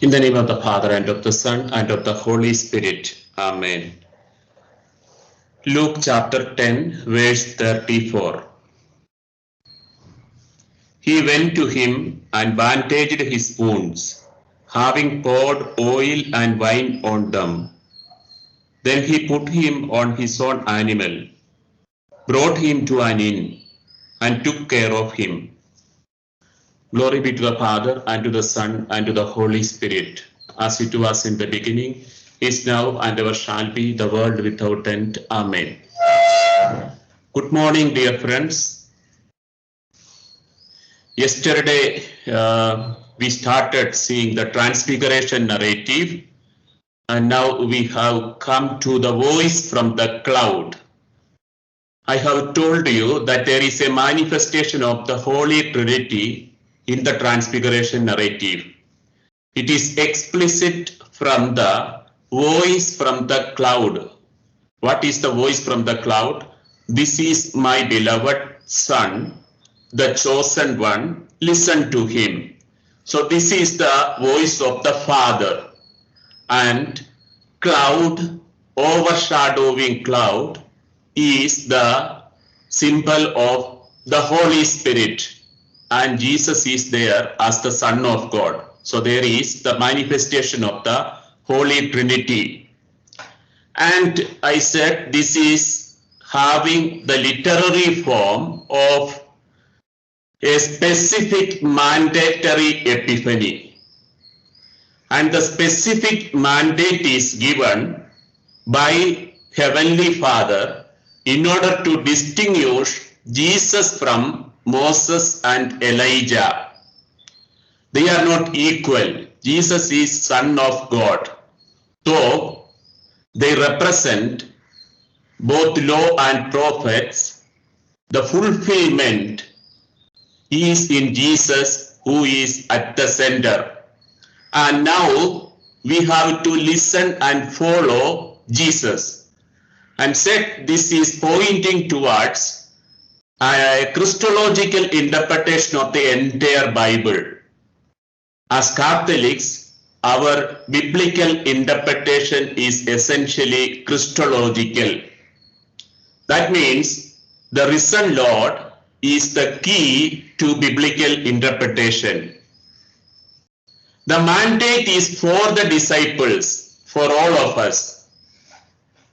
In the name of the Father, and of the Son, and of the Holy Spirit. Amen. Luke chapter 10, verse 34. He went to him and bandaged his wounds, having poured oil and wine on them. Then he put him on his own animal, brought him to an inn, and took care of him. Glory be to the Father, and to the Son, and to the Holy Spirit, as it was in the beginning, is now, and ever shall be, the world without end. Amen. Good morning, dear friends. Yesterday, we started seeing the Transfiguration narrative, and now we have come to the voice from the cloud. I have told you that there is a manifestation of the Holy Trinity in the Transfiguration narrative. It is explicit from the voice from the cloud. What is the voice from the cloud? This is my beloved Son, the chosen one, listen to him. So this is the voice of the Father, and cloud, overshadowing cloud, is the symbol of the Holy Spirit, and Jesus is there as the Son of God. So there is the manifestation of the Holy Trinity. And I said this is having the literary form of a specific mandatory epiphany. And the specific mandate is given by Heavenly Father in order to distinguish Jesus from Moses and Elijah. They are not equal. Jesus is Son of God, though they represent both law and prophets. The fulfillment is in Jesus, who is at the center. And now we have to listen and follow Jesus. And said this is pointing towards a Christological interpretation of the entire Bible. As Catholics, our biblical interpretation is essentially Christological. That means the risen Lord is the key to biblical interpretation. The mandate is for the disciples, for all of us.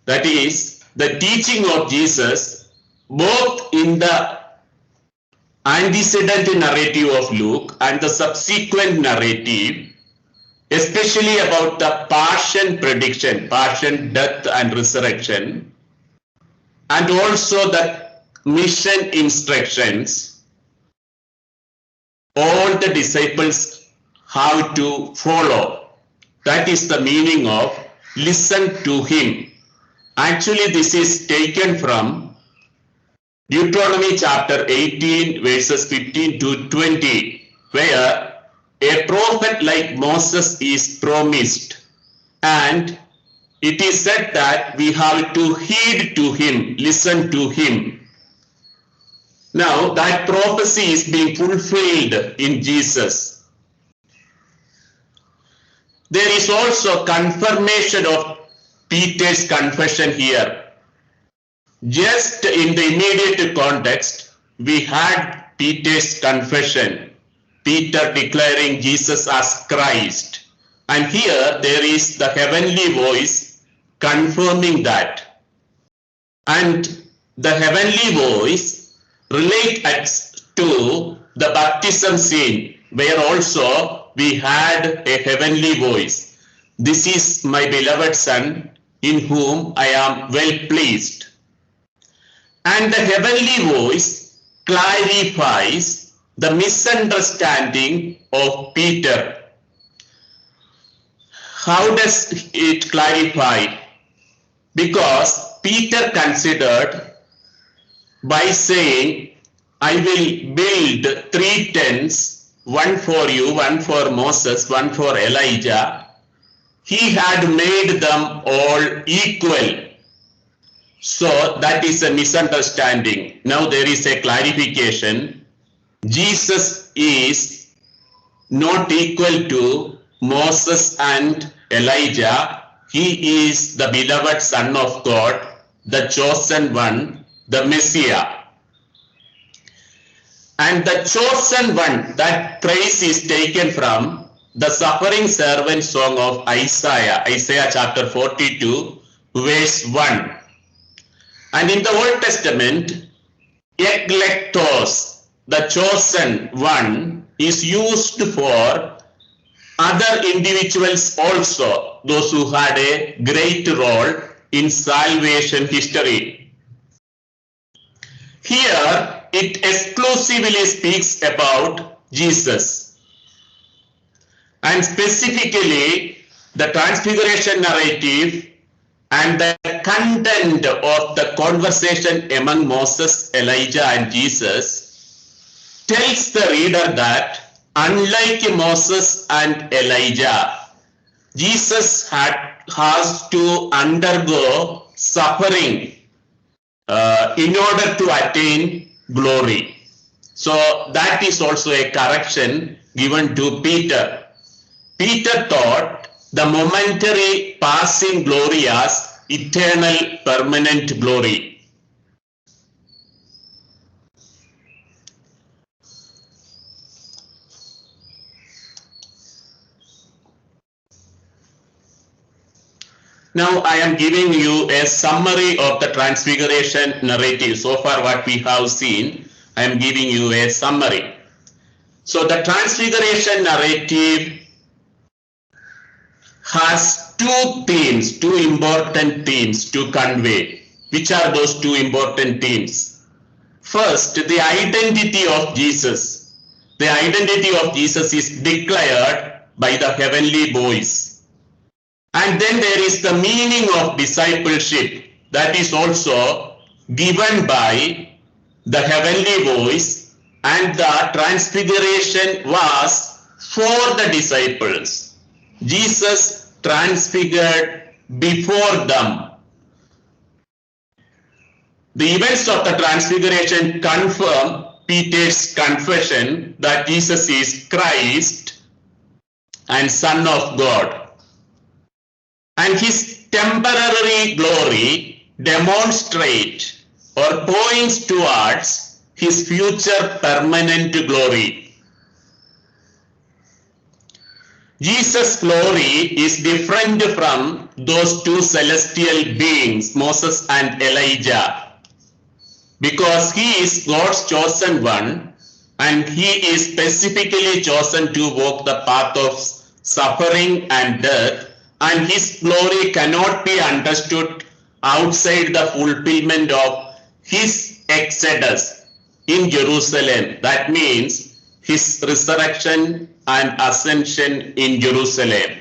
That is, the teaching of Jesus, both in the antecedent narrative of Luke and the subsequent narrative, especially about the passion prediction, passion, death, and resurrection, and also the mission instructions, all the disciples have to follow. That is the meaning of listen to him. Actually, this is taken from Deuteronomy chapter 18, verses 15 to 20, where a prophet like Moses is promised, and it is said that we have to heed to him, listen to him. Now that prophecy is being fulfilled in Jesus. There is also confirmation of Peter's confession here. Just in the immediate context, we had Peter's confession, Peter declaring Jesus as Christ. And here there is the heavenly voice confirming that. And the heavenly voice relates to the baptism scene, where also we had a heavenly voice. This is my beloved Son, in whom I am well pleased. And the heavenly voice clarifies the misunderstanding of Peter. How does it clarify? Because Peter considered, by saying, I will build 3 tents, one for you, one for Moses, one for Elijah, he had made them all equal. So that is a misunderstanding. Now there is a clarification. Jesus is not equal to Moses and Elijah. He is the beloved Son of God, the chosen one, the Messiah. And the chosen one, that praise is taken from the suffering servant song of Isaiah, Isaiah chapter 42, verse 1. And in the Old Testament, eklektos, the chosen one, is used for other individuals also, those who had a great role in salvation history. Here, it exclusively speaks about Jesus. And specifically, the transfiguration narrative and the content of the conversation among Moses, Elijah, and Jesus tells the reader that unlike Moses and Elijah, Jesus has to undergo suffering in order to attain glory. So that is also a correction given to Peter. Peter thought the momentary passing glory as eternal permanent glory. Now I am giving you a summary of the transfiguration narrative. So far what we have seen, I am giving you a summary. So the transfiguration narrative has two themes, two important themes to convey. Which are those two important themes? First, the identity of Jesus. The identity of Jesus is declared by the heavenly voice. And then there is the meaning of discipleship that is also given by the heavenly voice, and the transfiguration was for the disciples. Jesus transfigured before them. The events of the transfiguration confirm Peter's confession that Jesus is Christ and Son of God. And his temporary glory demonstrates or points towards his future permanent glory. Jesus' glory is different from those two celestial beings, Moses and Elijah, because he is God's chosen one, and he is specifically chosen to walk the path of suffering and death, and his glory cannot be understood outside the fulfillment of his exodus in Jerusalem. That means his resurrection and ascension in Jerusalem.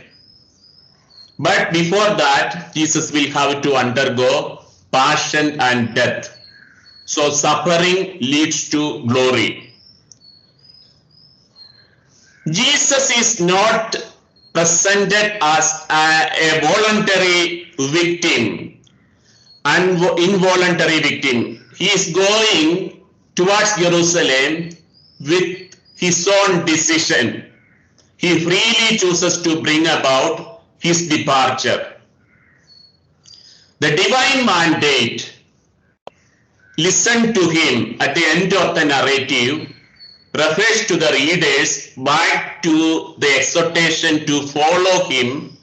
But before that, Jesus will have to undergo passion and death. So suffering leads to glory. Jesus is not presented as a voluntary victim, an involuntary victim. He is going towards Jerusalem with his own decision. He freely chooses to bring about his departure. The divine mandate, listen to him at the end of the narrative, refers to the readers back to the exhortation to follow him,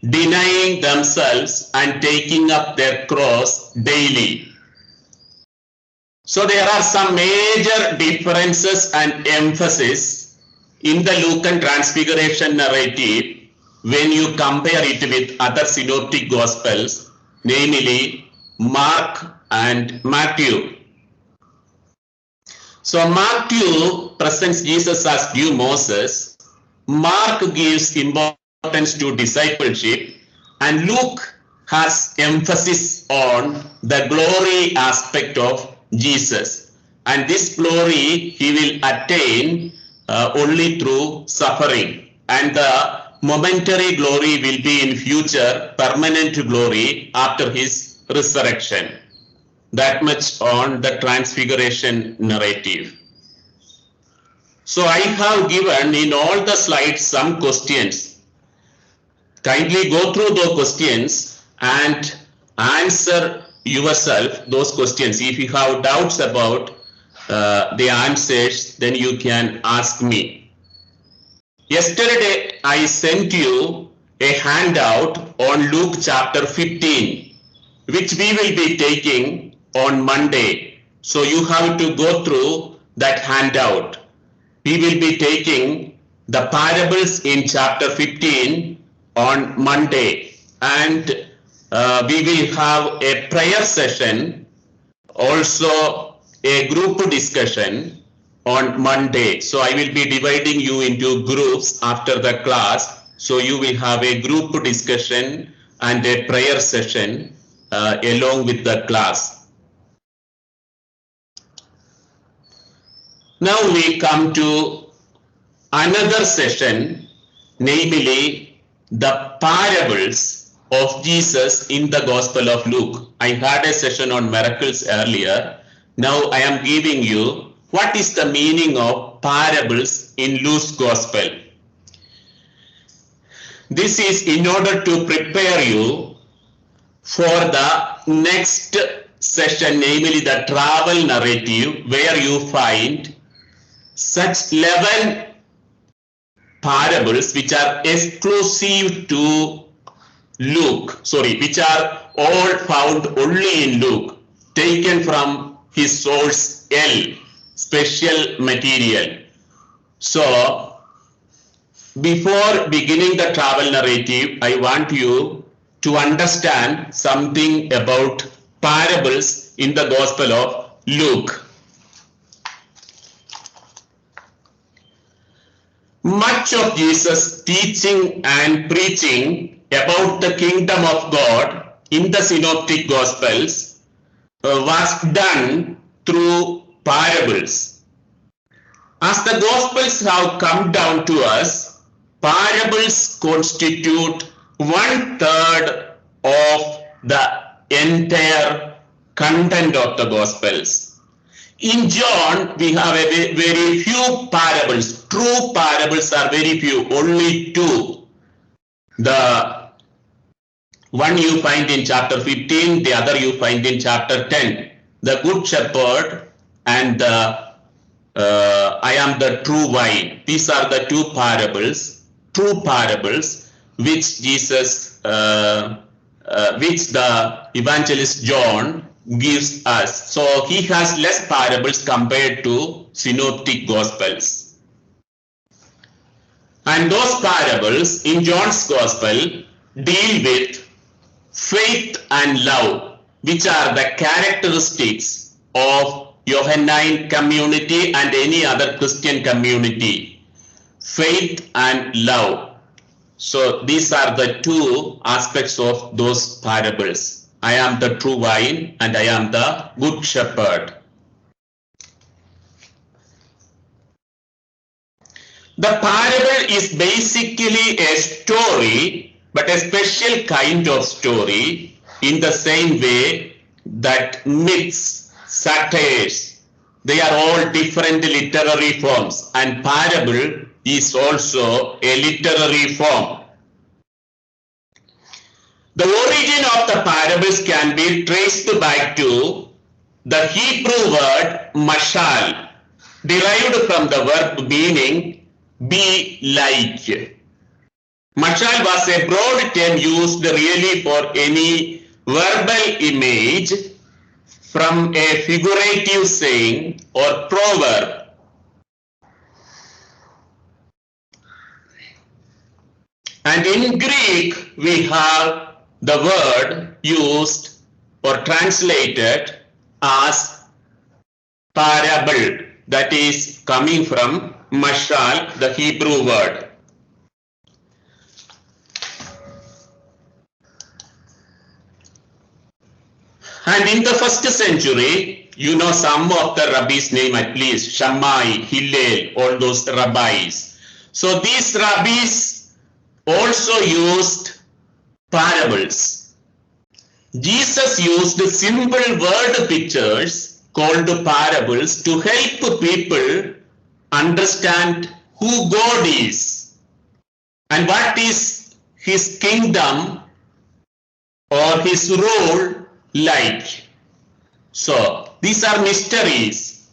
denying themselves and taking up their cross daily. So there are some major differences and emphasis in the Lucan transfiguration narrative when you compare it with other synoptic gospels, namely Mark and Matthew. So Matthew presents Jesus as new Moses, Mark gives importance to discipleship, and Luke has emphasis on the glory aspect of Jesus. And this glory he will attain only through suffering, and the momentary glory will be in future permanent glory after his resurrection. That much on the transfiguration narrative. So I have given in all the slides some questions. Kindly go through those questions and answer yourself those questions. If you have doubts about the answers, then you can ask me. Yesterday, I sent you a handout on Luke chapter 15, which we will be taking on Monday. So you have to go through that handout. We will be taking the parables in chapter 15 on Monday, and we will have a prayer session, also a group discussion on Monday. So I will be dividing you into groups after the class. So you will have a group discussion and a prayer session along with the class. Now we come to another session, namely the parables of Jesus in the Gospel of Luke. I had a session on miracles earlier. Now I am giving you what is the meaning of parables in Luke's Gospel. This is in order to prepare you for the next session, namely the travel narrative, where you find such 11 parables which are exclusive to Luke, which are all found only in Luke, taken from his source L, special material. So, before beginning the travel narrative, I want you to understand something about parables in the Gospel of Luke. Much of Jesus' teaching and preaching about the kingdom of God in the Synoptic Gospels was done through parables. As the Gospels have come down to us, parables constitute 1/3 of the entire content of the Gospels. In John, we have a very few parables. True parables are very few, only 2. The one you find in chapter 15, the other you find in chapter 10. The Good Shepherd and the I am the true vine. These are the 2 parables, true parables, which Jesus, which the evangelist John gives us. So he has less parables compared to Synoptic Gospels. And those parables in John's Gospel deal with faith and love, which are the characteristics of Johannine community and any other Christian community. Faith and love. So these are the 2 aspects of those parables. I am the true vine and I am the good shepherd. The parable is basically a story, but a special kind of story, in the same way that myths, satires, they are all different literary forms, and parable is also a literary form. The origin of the parables can be traced back to the Hebrew word mashal, derived from the verb meaning be like. Mashal was a broad term used really for any verbal image from a figurative saying or proverb. And in Greek, we have the word used or translated as parable, that is coming from mashal, the Hebrew word. And in the first century, you know some of the rabbis' name at least, Shammai, Hillel, all those rabbis. So these rabbis also used parables. Jesus used simple word pictures called parables to help people understand who God is and what is his kingdom or his rule like. So these are mysteries.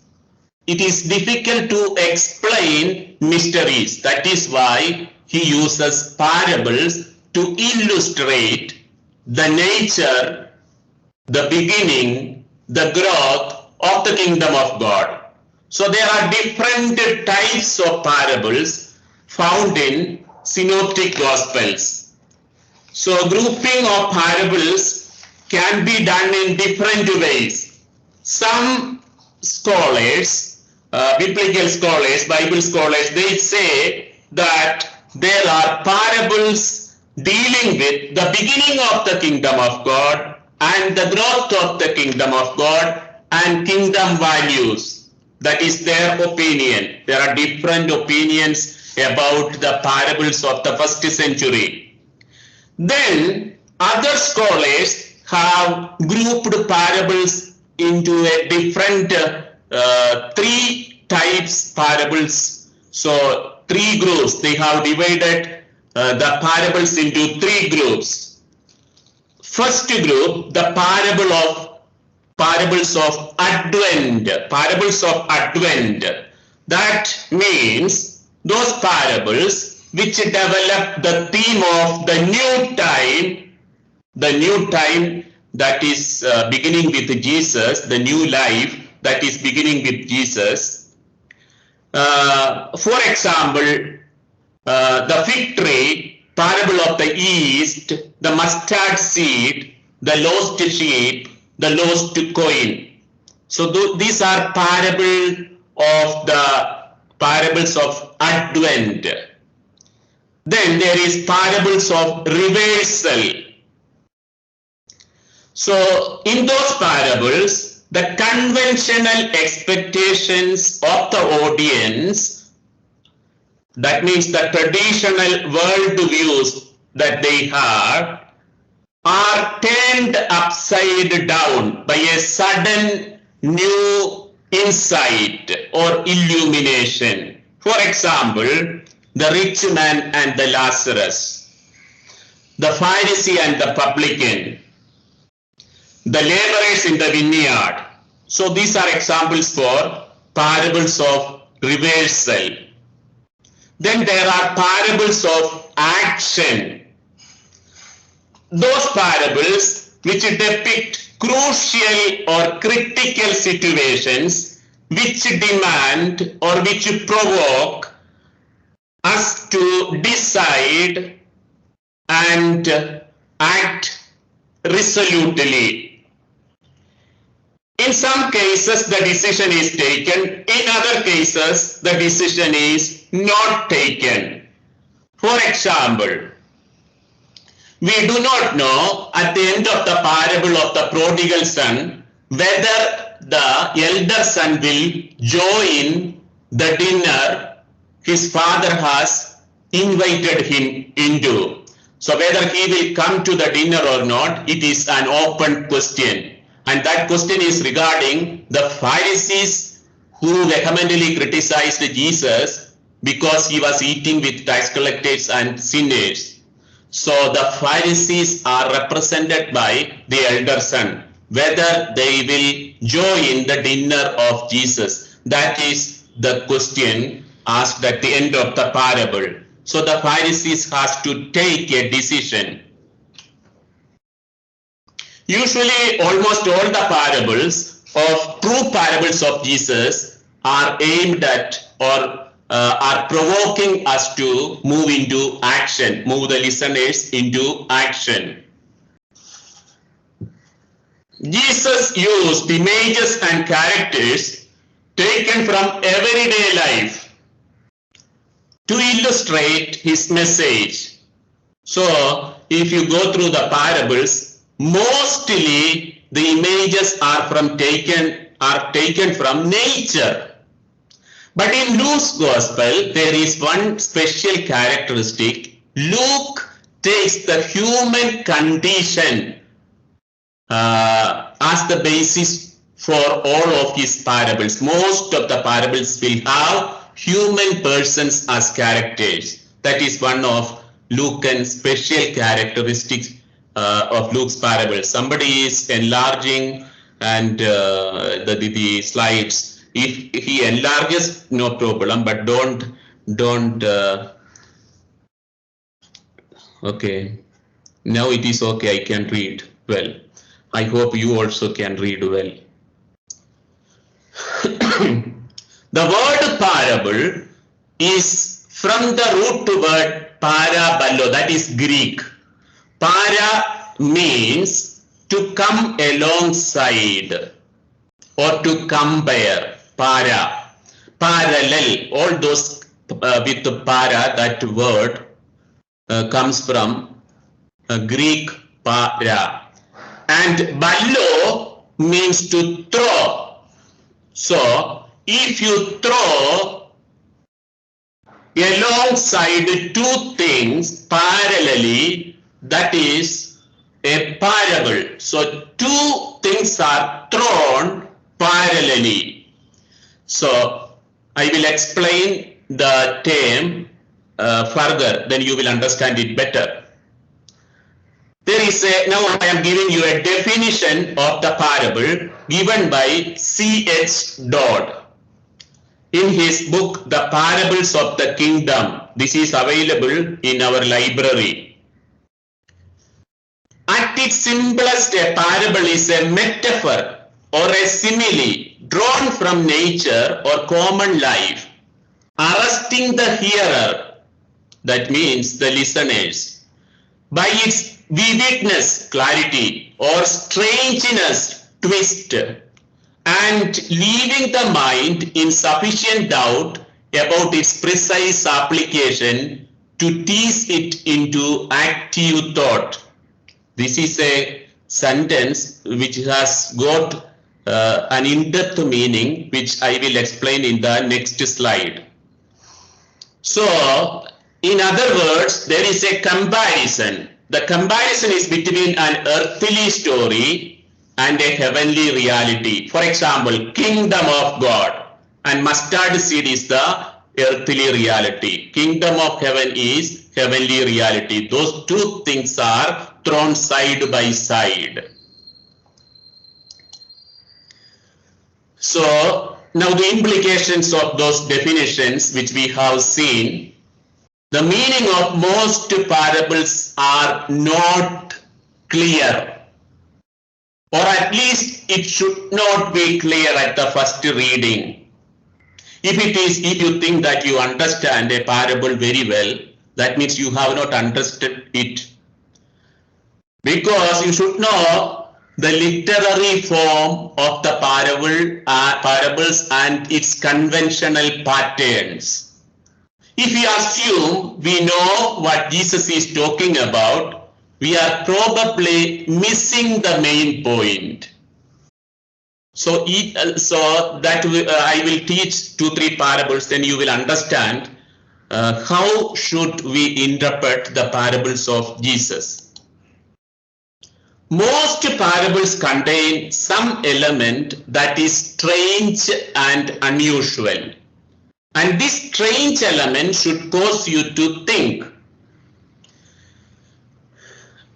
It is difficult to explain mysteries. That is why he uses parables to illustrate the nature, the beginning, the growth of the kingdom of God. So there are different types of parables found in synoptic gospels. So grouping of parables can be done in different ways. Some scholars, biblical scholars, Bible scholars, they say that there are parables dealing with the beginning of the kingdom of God and the growth of the kingdom of God and kingdom values. That is their opinion. There are different opinions about the parables of the first century. Then other scholars have grouped parables into a different three types parables. So three groups. They have divided the parables into three groups. First group, the parables of Advent. Parables of Advent. That means those parables which develop the theme of the new time that is beginning with Jesus, the new life that is beginning with Jesus. For example, the fig tree, parable of the East, the mustard seed, the lost sheep, the lost coin. So these are parables of Advent. Then there is parables of reversal. So in those parables, the conventional expectations of the audience, that means the traditional world views that they have, are turned upside down by a sudden new insight or illumination. For example, the rich man and the Lazarus, the Pharisee and the publican, the laborers in the vineyard. So these are examples for parables of reversal. Then there are parables of action. Those parables which depict crucial or critical situations which demand or which provoke us to decide and act resolutely. In some cases, the decision is taken. In other cases, the decision is not taken. For example, we do not know at the end of the parable of the prodigal son whether the elder son will join the dinner his father has invited him into. So whether he will come to the dinner or not, it is an open question. And that question is regarding the Pharisees who vehemently criticized Jesus because he was eating with tax collectors and sinners. So the Pharisees are represented by the elder son, whether they will join the dinner of Jesus. That is the question asked at the end of the parable. So the Pharisees has to take a decision. Usually almost all the parables of true parables of Jesus are aimed at or are provoking us to move into action, move the listeners into action. Jesus used images and characters taken from everyday life to illustrate his message. So if you go through the parables, mostly the images are taken from nature. But in Luke's gospel, there is one special characteristic. Luke takes the human condition as the basis for all of his parables. Most of the parables will have human persons as characters. That is one of Luke and special characteristics of Luke's parable. Somebody is enlarging and the slides. If he enlarges, no problem, but don't. Okay, now it is okay. I can read well. I hope you also can read well. The word parable is from the root word paraballo, that is Greek. Para means to come alongside or to compare. Para, parallel, all those with para, that word comes from Greek para. And ballo means to throw. So if you throw alongside two things parallelly, that is a parable. So two things are thrown parallelly. So I will explain the term further, then you will understand it better. There is now I am giving you a definition of the parable given by C.H. Dodd in his book, The Parables of the Kingdom. This is available in our library. At its simplest, a parable is a metaphor or a simile drawn from nature or common life, arresting the hearer, that means the listeners, by its vividness, clarity, or strangeness, twist, and leaving the mind in sufficient doubt about its precise application to tease it into active thought. This is a sentence which has got an in-depth meaning, which I will explain in the next slide. So, in other words, there is a comparison. The comparison is between an earthly story and a heavenly reality. For example, kingdom of God and mustard seed is the earthly reality. Kingdom of heaven is heavenly reality. Those two things are thrown side by side. So now the implications of those definitions which we have seen. The meaning of most parables are not clear, or at least it should not be clear at the first reading. If you think that you understand a parable very well, that means you have not understood it. Because you should know the literary form of the parables and its conventional patterns. If we assume we know what Jesus is talking about, we are probably missing the main point. So that I will teach 2-3 parables, then you will understand how should we interpret the parables of Jesus. Most parables contain some element that is strange and unusual. And this strange element should cause you to think.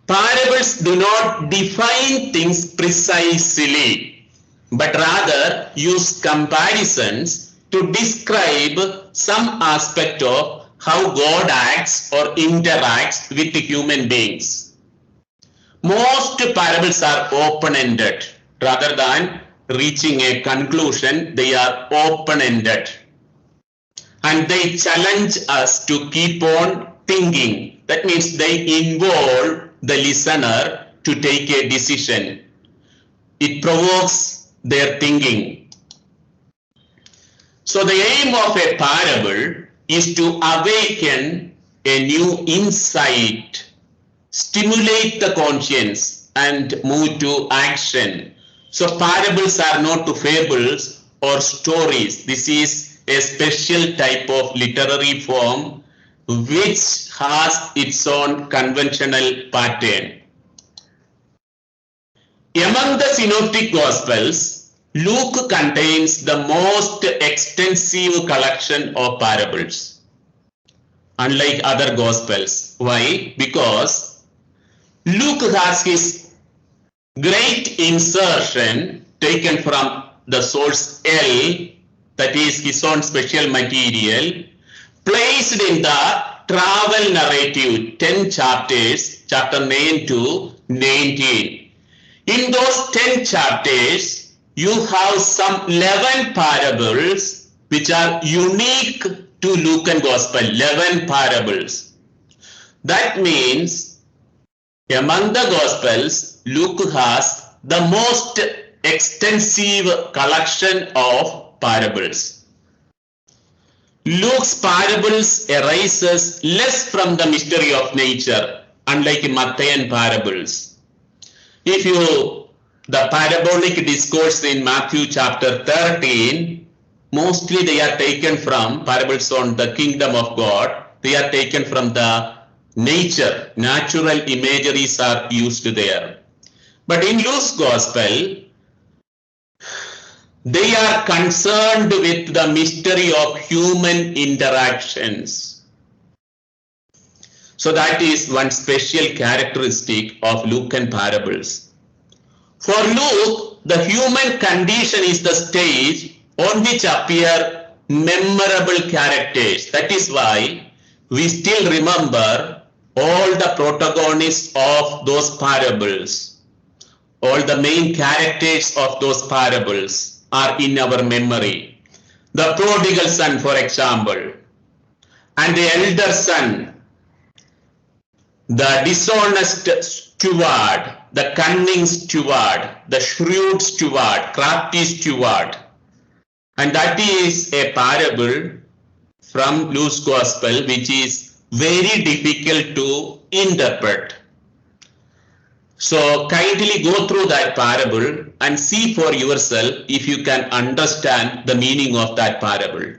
Parables do not define things precisely, but rather use comparisons to describe some aspect of how God acts or interacts with human beings. Most parables are open-ended. Rather than reaching a conclusion, they are open-ended. And they challenge us to keep on thinking. That means they involve the listener to take a decision. It provokes their thinking. So the aim of a parable is to awaken a new insight, stimulate the conscience, and move to action. So parables are not fables or stories. This is a special type of literary form which has its own conventional pattern. Among the synoptic gospels, Luke contains the most extensive collection of parables. unlike other gospels. Why? Because Luke has his great insertion taken from the source L, that is his own special material, placed in the travel narrative, 10 chapters, chapter 9 to 19. In those 10 chapters, you have some 11 parables which are unique to Lucan Gospel, 11 parables. That means among the Gospels, Luke has the most extensive collection of parables. Luke's parables arises less from the mystery of nature, unlike Matthean parables. If you, the parabolic discourse in Matthew chapter 13, mostly they are taken from parables on the kingdom of God. They are taken from the nature, natural imageries are used there. But in Luke's Gospel, they are concerned with the mystery of human interactions. So that is one special characteristic of Lucan parables. For Luke, the human condition is the stage on which appear memorable characters. That is why we still remember all the protagonists of those parables. All the main characters of those parables are in our memory. The prodigal son, for example, and the elder son, the dishonest steward, the cunning steward, the shrewd steward, crafty steward. And that is a parable from Luke's Gospel which is very difficult to interpret. So kindly go through that parable and see for yourself if you can understand the meaning of that parable.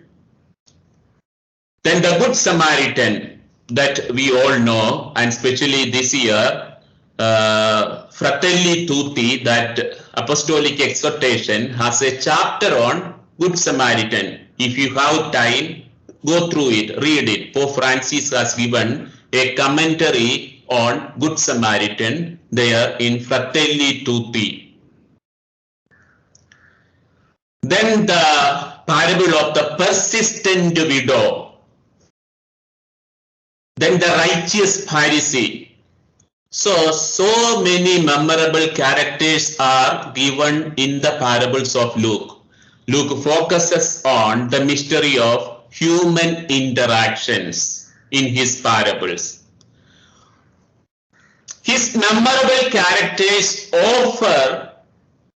Then the Good Samaritan that we all know, and especially this year, Fratelli Tutti, that apostolic exhortation, has a chapter on Good Samaritan. If you have time, go through it, read it. Pope Francis has given a commentary on Good Samaritan there in Fratelli Tutti. Then the parable of the persistent widow. Then the righteous Pharisee. So many memorable characters are given in the parables of Luke. Luke focuses on the mystery of human interactions in his parables. His memorable characters offer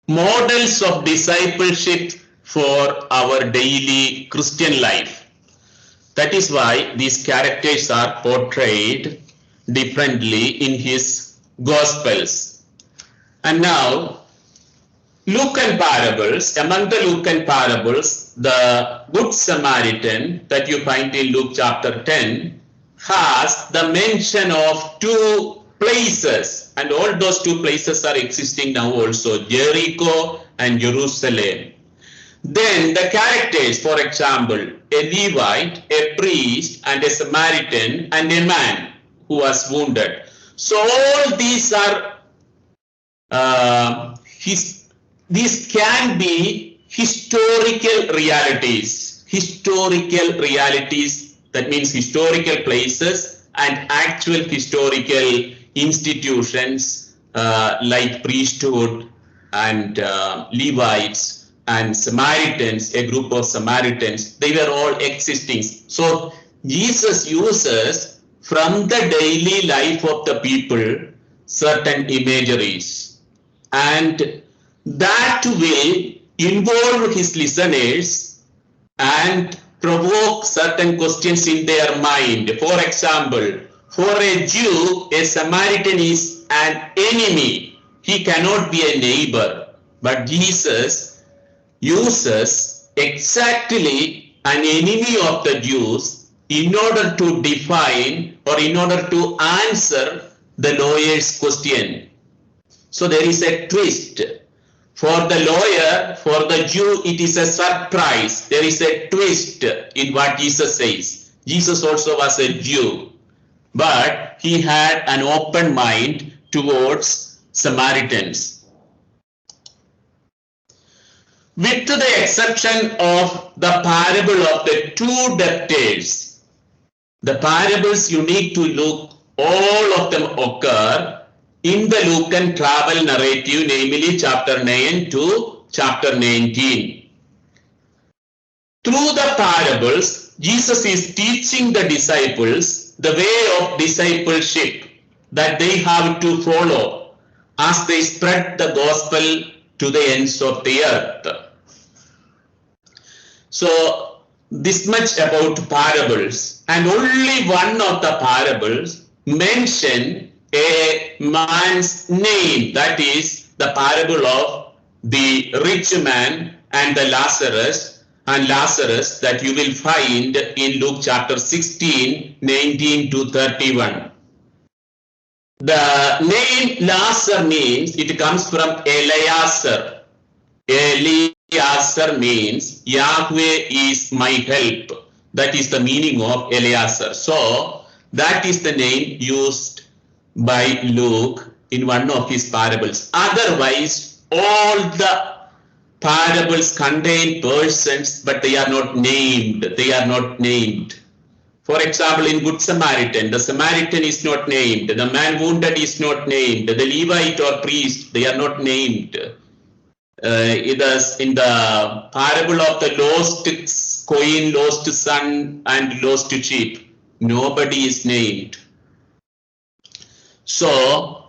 models of discipleship for our daily Christian life. That is why these characters are portrayed differently in his Gospels. And now, Lucan parables, among the Lucan parables, the Good Samaritan that you find in Luke chapter 10 has the mention of two places, and all those two places are existing now also, Jericho and Jerusalem. Then the characters, for example, a Levite, a priest, and a Samaritan, and a man who was wounded. So all these are, these can be historical realities. Historical realities, that means historical places and actual historical institutions like priesthood and Levites and Samaritans, a group of Samaritans, they were all existing. So Jesus uses from the daily life of the people certain imageries, and that will involve his listeners and provoke certain questions in their mind. For example, for a Jew, a Samaritan is an enemy. He cannot be a neighbor. But Jesus uses exactly an enemy of the Jews in order to define or in order to answer the lawyer's question. So there is a twist. For the lawyer, for the Jew, it is a surprise. There is a twist in what Jesus says. Jesus also was a Jew, but he had an open mind towards Samaritans. With the exception of the parable of the two debtors, the parables unique to Luke, all of them occur in the Lucan travel narrative, namely chapter 9 to chapter 19. Through the parables, Jesus is teaching the disciples the way of discipleship that they have to follow as they spread the gospel to the ends of the earth. So, this much about parables, and only one of the parables mention a man's name, that is the parable of the rich man and the Lazarus that you will find in Luke chapter 16, 19 to 31. The name Lazarus means, it comes from Eleazar. Eleazar means Yahweh is my help. That is the meaning of Eleazar. So that is the name used by Luke in one of his parables. Otherwise, all the parables contain persons, but they are not named. They are not named. For example, in Good Samaritan, the Samaritan is not named. The man wounded is not named. The Levite or priest, they are not named. In the parable of the lost coin, lost son, and lost sheep, nobody is named. So,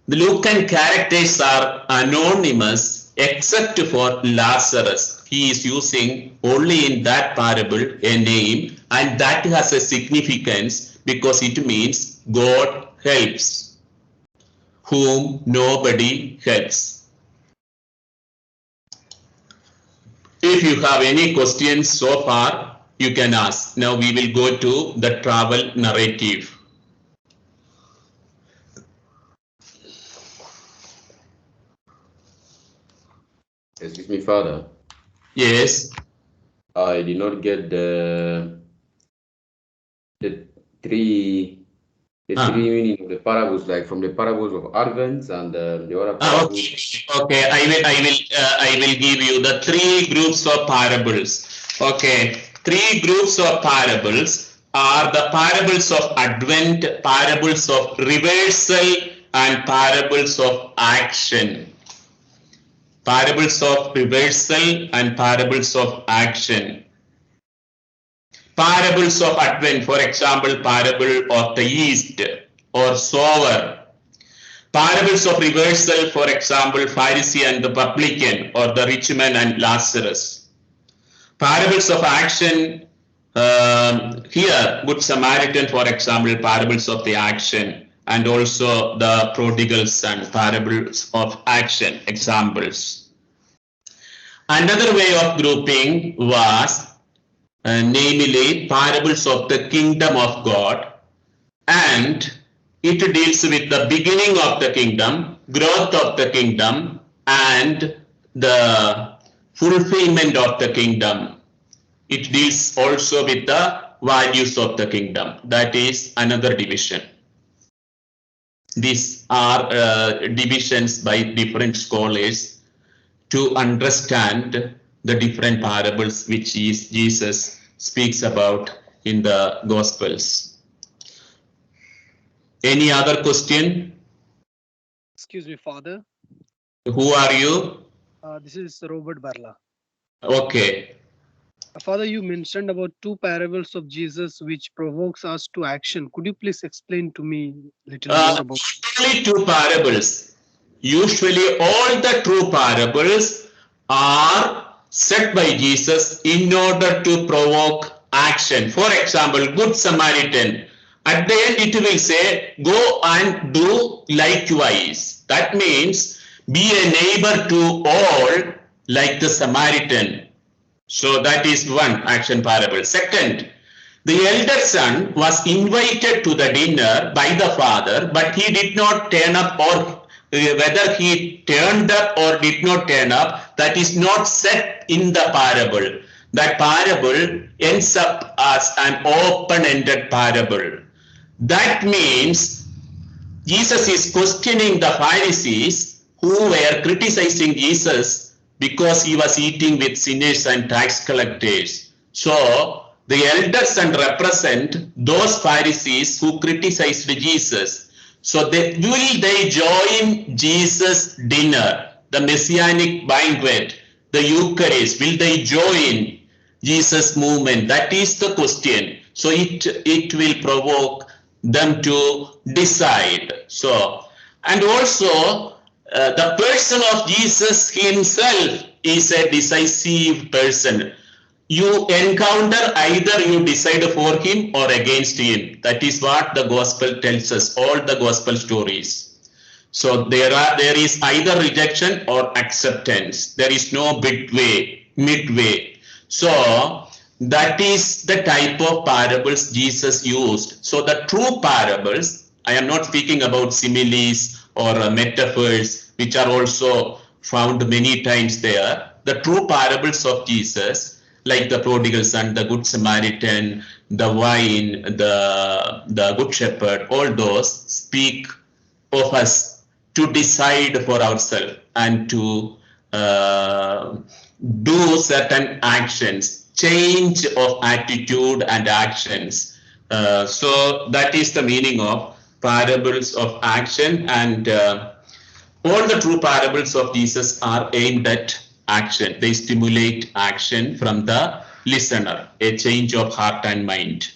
the Lucan characters are anonymous except for Lazarus. He is using only in that parable a name, and that has a significance because it means God helps, whom nobody helps. If you have any questions so far, you can ask. Now we will go to the travel narrative. Excuse me, Father. Yes. I did not get the three meaning of the parables, like from the parables of Advent and the other parables. Okay. I will give you the three groups of parables. Okay, three groups of parables are the parables of Advent, parables of reversal, and parables of action. Parables of reversal and parables of action. Parables of Advent, for example, parable of the yeast or sower. Parables of reversal, for example, Pharisee and the publican, or the rich man and Lazarus. Parables of action, here, Good Samaritan, for example, parables of the action, and also the prodigal son, parables of action, examples. Another way of grouping was namely parables of the kingdom of God, and it deals with the beginning of the kingdom, growth of the kingdom, and the fulfillment of the kingdom. It deals also with the values of the kingdom. That is another division. These are divisions by different scholars to understand the different parables which Jesus speaks about in the Gospels. Any other question? Excuse me, Father. Who are you? This is Robert Barla. Okay. Father, you mentioned about two parables of Jesus which provokes us to action. Could you please explain to me a little more about Only two parables. Usually all the true parables are set by Jesus in order to provoke action. For example, Good Samaritan. At the end it will say, go and do likewise. That means be a neighbor to all like the Samaritan. So that is one action parable. Second, the elder son was invited to the dinner by the father, but he did not turn up, or whether he turned up or did not turn up, that is not set in the parable. that parable ends up as an open-ended parable. That means Jesus is questioning the Pharisees who were criticizing Jesus because he was eating with sinners and tax collectors. So the elders and represent those Pharisees who criticized Jesus. So will they join Jesus' dinner, the Messianic banquet, the Eucharist? Will they join Jesus' movement? That is the question. So it will provoke them to decide. So, and also the person of Jesus himself is a decisive person. You encounter, either you decide for him or against him. That is what the gospel tells us, all the gospel stories. So there is either rejection or acceptance. There is no midway. So that is the type of parables Jesus used. So the true parables, I am not speaking about similes or metaphors, which are also found many times there. The true parables of Jesus, like the prodigal son, the good Samaritan, the wine, the good shepherd, all those speak of us to decide for ourselves and to do certain actions, change of attitude and actions. So that is the meaning of parables of action, and all the true parables of Jesus are aimed at action. They stimulate action from the listener, a change of heart and mind,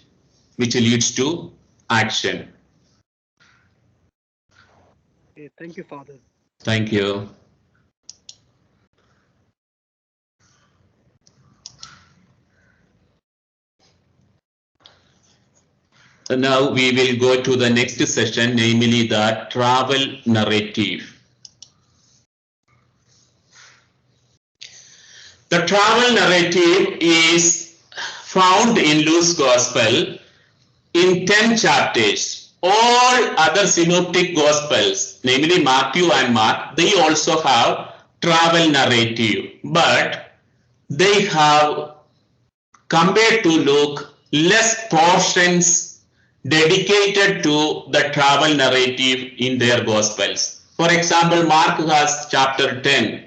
which leads to action. Okay, thank you, Father. Thank you. Now we will go to the next session, namely the travel narrative. The travel narrative is found in Luke's Gospel in 10 chapters. All other synoptic Gospels, namely Matthew and Mark, they also have travel narrative, but they have, compared to Luke, less portions dedicated to the travel narrative in their Gospels. For example, Mark has chapter 10.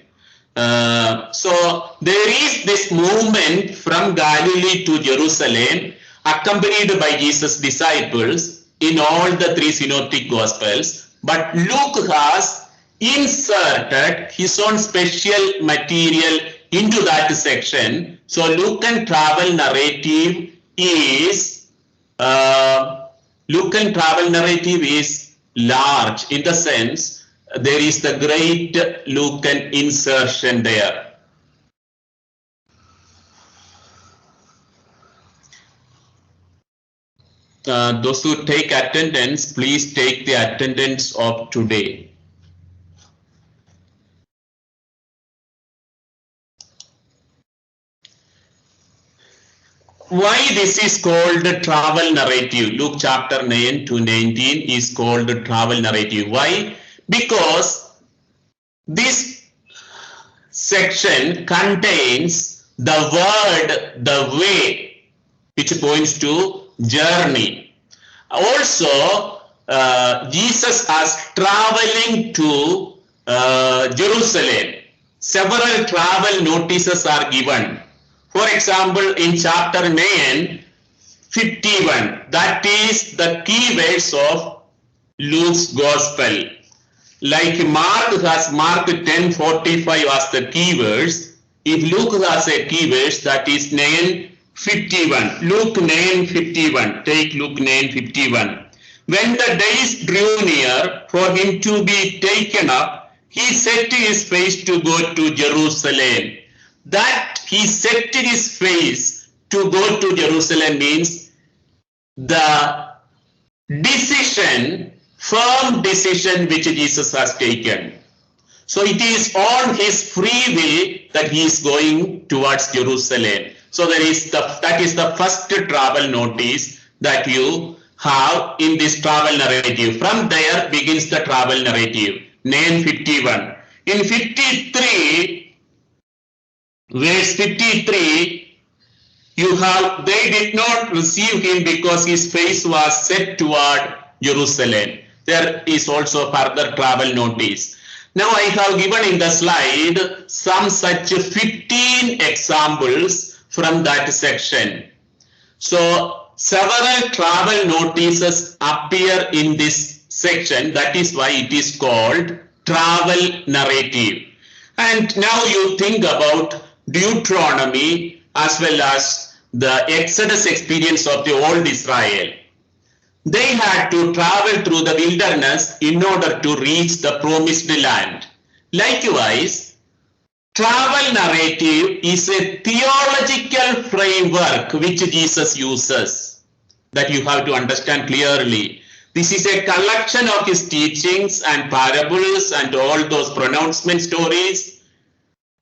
So there is this movement from Galilee to Jerusalem accompanied by Jesus' disciples in all the three synoptic Gospels, but Luke has inserted his own special material into that section. So Lucan travel narrative is large in the sense there is the great Lucan insertion there. Those who take attendance, please take the attendance of today. Why this is called travel narrative? Luke chapter 9 to 19 is called travel narrative. Why? Because this section contains the word, the way, which points to journey. Also, Jesus as traveling to Jerusalem. Several travel notices are given. For example, in chapter 9, 51, that is the key words of Luke's Gospel. Like Mark has Mark 10:45 as the keywords. If Luke has a keywords, that is 9:51. Luke 9:51. Take Luke 9:51. When the days drew near for him to be taken up, he set his face to go to Jerusalem. That he set his face to go to Jerusalem means the decision, firm decision which Jesus has taken. So it is on his free will that he is going towards Jerusalem. So that is the first travel notice that you have in this travel narrative. From there begins the travel narrative. 9:51. In 53, verse 53, They did not receive him because his face was set toward Jerusalem. There is also further travel notice. Now I have given in the slide some such 15 examples from that section. So several travel notices appear in this section. That is why it is called travel narrative. And now you think about Deuteronomy as well as the Exodus experience of the old Israel. They had to travel through the wilderness in order to reach the promised land. Likewise, travel narrative is a theological framework which Jesus uses, that you have to understand clearly. This is a collection of his teachings and parables and all those pronouncement stories,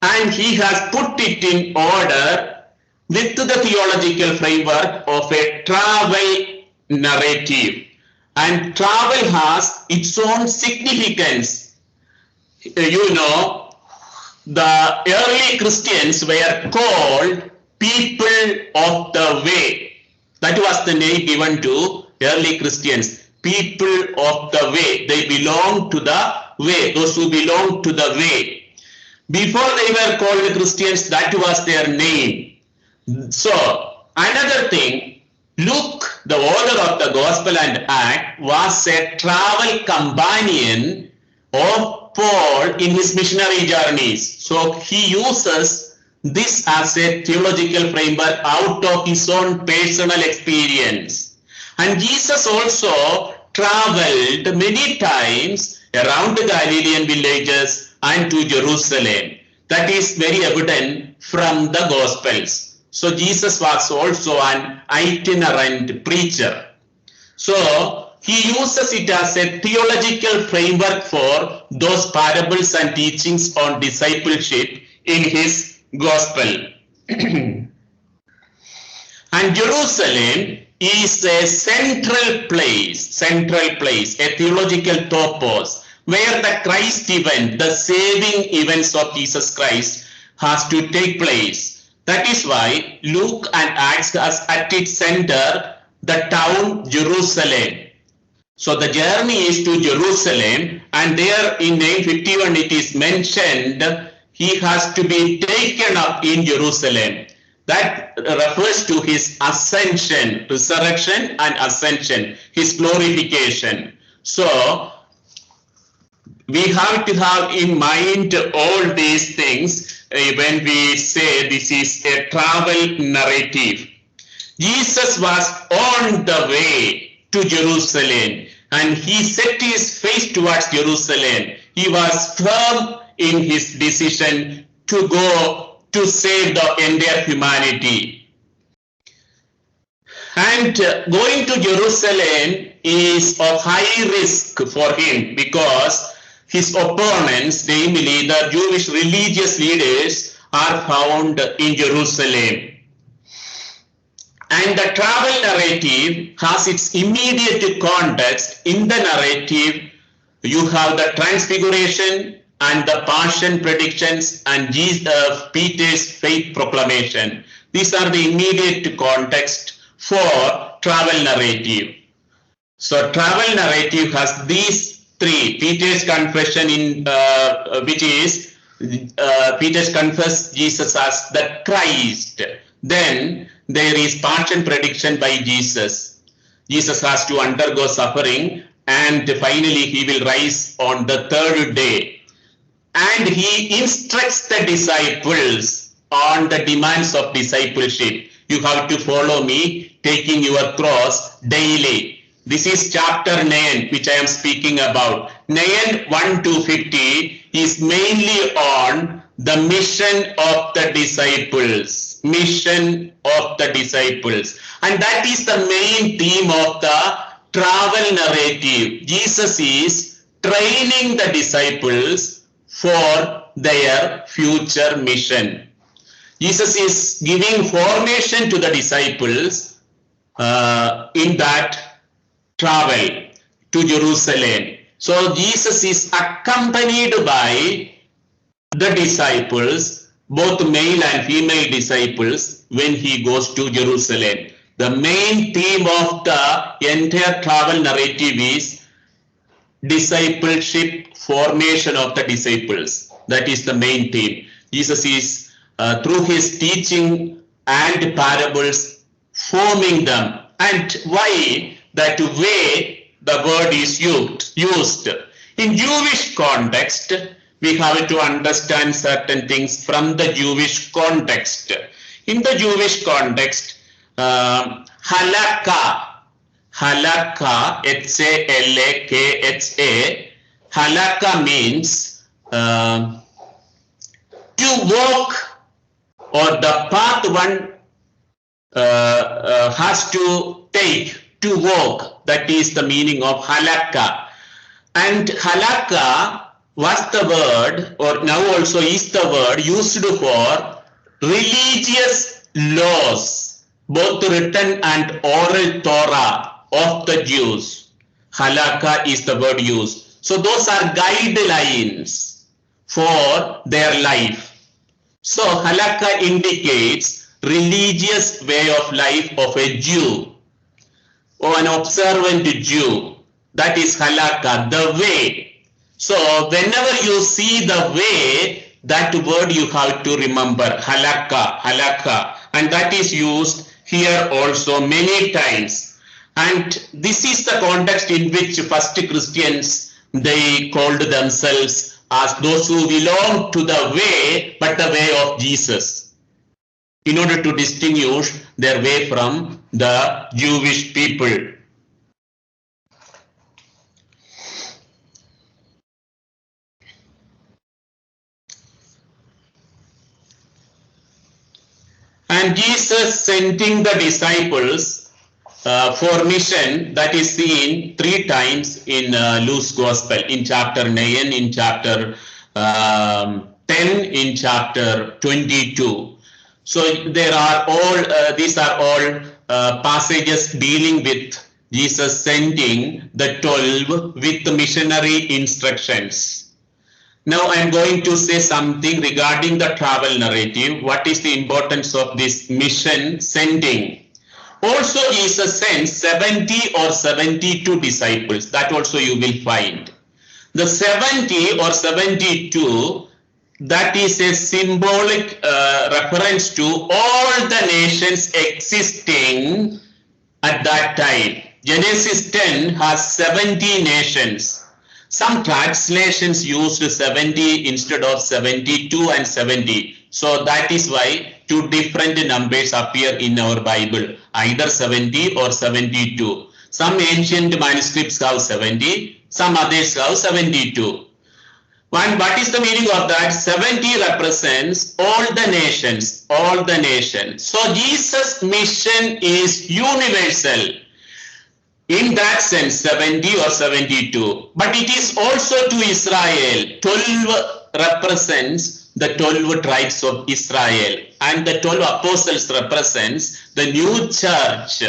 and he has put it in order with the theological framework of a travel narrative. And travel has its own significance. You know, the early Christians were called people of the way. That was the name given to early Christians. People of the way. They belong to the way. Those who belong to the way. Before they were called Christians, that was their name. So, another thing, Luke, the author of the Gospel and Act, was a travel companion of Paul in his missionary journeys. So, he uses this as a theological framework out of his own personal experience. And Jesus also traveled many times around the Galilean villages and to Jerusalem. That is very evident from the Gospels. So Jesus was also an itinerant preacher. So he uses it as a theological framework for those parables and teachings on discipleship in his Gospel. And Jerusalem is a central place, a theological topos, where the Christ event, the saving events of Jesus Christ has to take place. That is why Luke and Acts has at its center the town Jerusalem. So the journey is to Jerusalem, and there in name 51 it is mentioned he has to be taken up in Jerusalem. That refers to his ascension, resurrection and ascension, his glorification. So we have to have in mind all these things when we say this is a travel narrative. Jesus was on the way to Jerusalem and he set his face towards Jerusalem. He was firm in his decision to go to save the entire humanity. And going to Jerusalem is of high risk for him because his opponents, namely the Jewish religious leaders, are found in Jerusalem. And the travel narrative has its immediate context. In the narrative, you have the transfiguration and the passion predictions and Peter's faith proclamation. These are the immediate context for travel narrative. So travel narrative has these three: Peter's confession, which is Peter's confess Jesus as the Christ. Then there is passion prediction by Jesus. Jesus has to undergo suffering and finally he will rise on the third day. And he instructs the disciples on the demands of discipleship. You have to follow me, taking your cross daily. This is chapter 9, which I am speaking about. 9, 1 to 50 is mainly on the mission of the disciples. Mission of the disciples. And that is the main theme of the travel narrative. Jesus is training the disciples for their future mission. Jesus is giving formation to the disciples in that travel to Jerusalem. So Jesus is accompanied by the disciples both male and female disciples when he goes to Jerusalem. The main theme of the entire travel narrative is discipleship, formation of the disciples. That is the main theme. Jesus is, through his teaching and parables, forming them. And why that way the word is used? In Jewish context, we have to understand certain things from the Jewish context. In the Jewish context, halakha, H-A-L-A-K-H-A, halakha means to walk, or the path one has to take to walk. That is the meaning of halakha. And halakha was the word, or now also is the word used for religious laws, both written and oral Torah of the Jews. Halakha is the word used. So those are guidelines for their life. So halakha indicates religious way of life of a Jew or an observant Jew. That is halakha, the way. So whenever you see the way, that word you have to remember, halakha, halakha, and that is used here also many times. And this is the context in which first Christians, they called themselves as those who belong to the way, but the way of Jesus, in order to distinguish their way from the Jewish people. And Jesus sending the disciples for mission, that is seen 3 times in Luke's Gospel, in chapter 9, in chapter 10, in chapter 22. So there are all, these are all passages dealing with Jesus sending the 12 with missionary instructions. Now I am going to say something regarding the travel narrative. What is the importance of this mission sending? Also Jesus sends 70 or 72 disciples. That also you will find. The 70 or 72, that is a symbolic reference to all the nations existing at that time. Genesis 10 has 70 nations. Some translations used 70 instead of 72 and 70. So that is why 2 different numbers appear in our Bible, either 70 or 72. Some ancient manuscripts have 70, some others have 72. And what is the meaning of that? 70 represents all the nations, all the nations. So Jesus' mission is universal. In that sense, 70 or 72. But it is also to Israel. 12 represents the 12 tribes of Israel. And the 12 apostles represents the new church.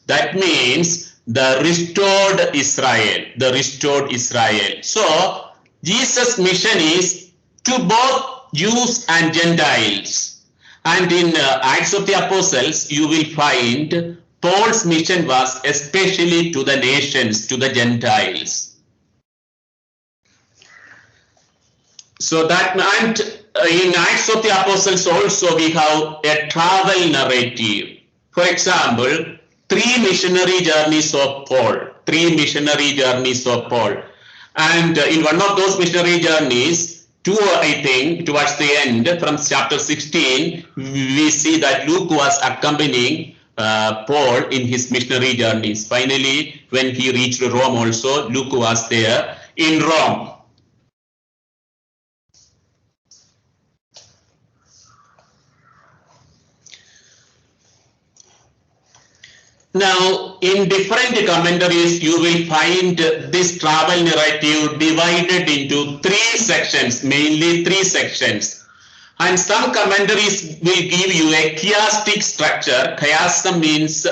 That means the restored Israel. The restored Israel. So, Jesus' mission is to both Jews and Gentiles. And in Acts of the Apostles, you will find Paul's mission was especially to the nations, to the Gentiles. So that, and in Acts of the Apostles also we have a travel narrative. For example, 3 missionary journeys of Paul. 3 missionary journeys of Paul. And in one of those missionary journeys, 2, I think, towards the end, from chapter 16, we see that Luke was accompanying Paul in his missionary journeys. Finally, when he reached Rome also, Luke was there in Rome. Now, in different commentaries, you will find this travel narrative divided into 3 sections, mainly 3 sections. And some commentaries will give you a chiastic structure. Chiasm means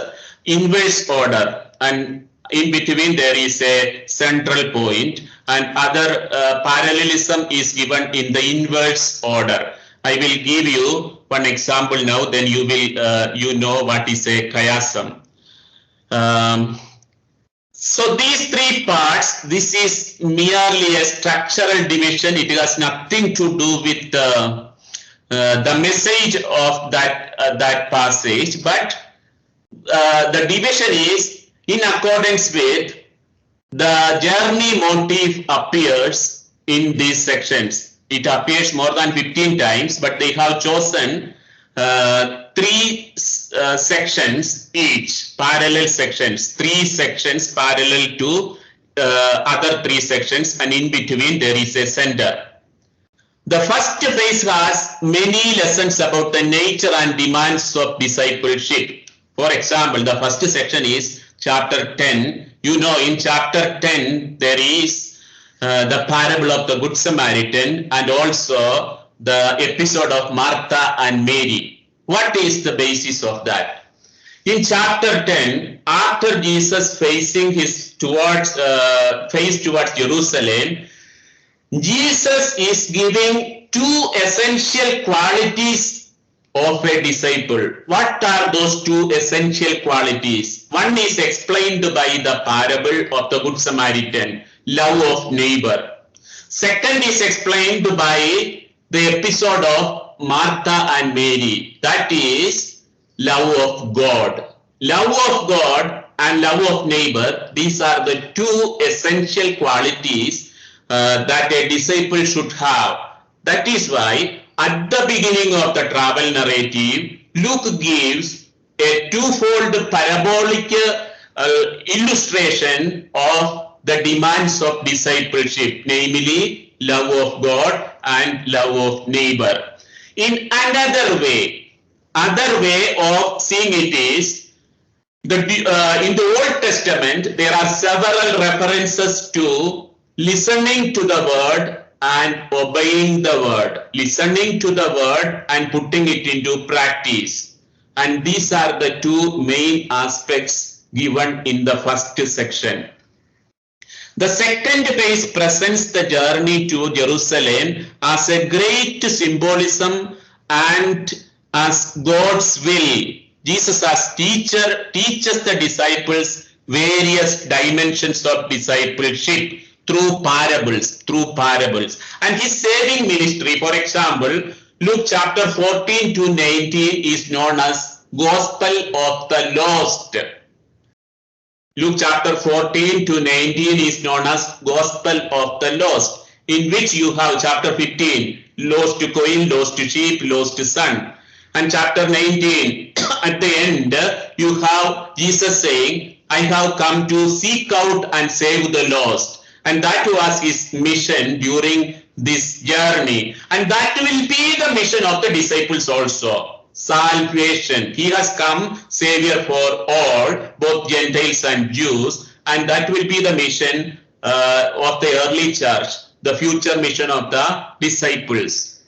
inverse order, and in between there is a central point, and other parallelism is given in the inverse order. I will give you one example now, then you will you know what is a chiasm. So these three parts, this is merely a structural division. It has nothing to do with the message of that passage, but the division is in accordance with the journey motif appears in these sections. It appears more than 15 times, but they have chosen three sections each, parallel sections, three sections parallel to other three sections, and in between there is a center. The first phase has many lessons about the nature and demands of discipleship. For example, the first section is chapter 10. You know, in chapter 10, there is the parable of the Good Samaritan and also the episode of Martha and Mary. What is the basis of that? In chapter 10, after Jesus facing his face towards Jerusalem, Jesus is giving two essential qualities of a disciple. What are those two essential qualities? One is explained by the parable of the Good Samaritan, love of neighbor. Second is explained by the episode of Martha and Mary, that is love of God. Love of God and love of neighbor, these are the two essential qualities that a disciple should have. That is why at the beginning of the travel narrative, Luke gives a twofold parabolic illustration of the demands of discipleship, namely love of God and love of neighbor. In another way of seeing it is, in the Old Testament, there are several references to listening to the word and obeying the word, listening to the word and putting it into practice. And these are the two main aspects given in the first section. The second phase presents the journey to Jerusalem as a great symbolism and as God's will. Jesus as teacher teaches the disciples various dimensions of discipleship through parables. And his saving ministry, for example, Luke chapter 14 to 19 is known as Gospel of the Lost. Luke chapter 14 to 19 is known as Gospel of the Lost, in which you have chapter 15, lost coin, lost sheep, lost son. And chapter 19, at the end, you have Jesus saying, I have come to seek out and save the lost. And that was his mission during this journey. And that will be the mission of the disciples also. Salvation. He has come, Savior for all, both Gentiles and Jews. And that will be the mission of the early church, the future mission of the disciples.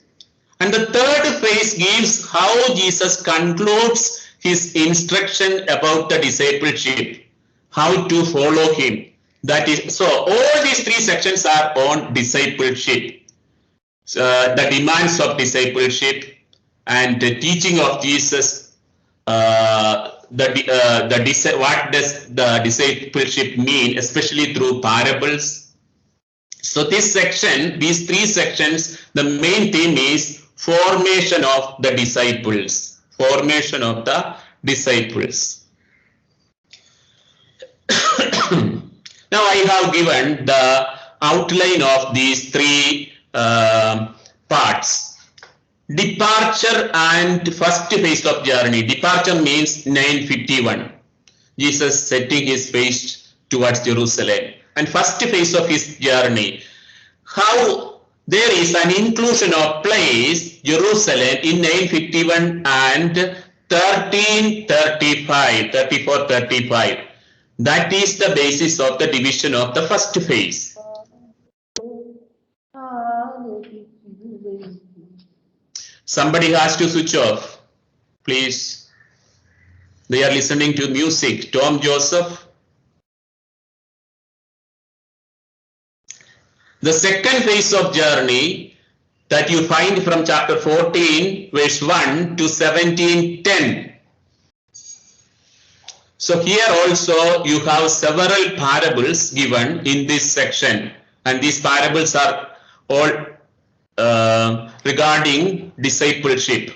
And the third phase gives how Jesus concludes his instruction about the discipleship, how to follow him. That is, so all these three sections are on discipleship, the demands of discipleship and the teaching of Jesus. What does the discipleship mean, especially through parables? So this section, these three sections, the main theme is formation of the disciples. Formation of the disciples. Now I have given the outline of these three parts. Departure and first phase of journey. Departure means 9:51. Jesus setting his face towards Jerusalem. And first phase of his journey. How there is an inclusion of place, Jerusalem, in 9:51 and 13:35, 34:35. That is the basis of the division of the first phase. Somebody has to switch off, please. They are listening to music. Tom Joseph. The second phase of journey, that you find from chapter 14, verse 1 to 17:10. So here also you have several parables given in this section, and these parables are all regarding discipleship.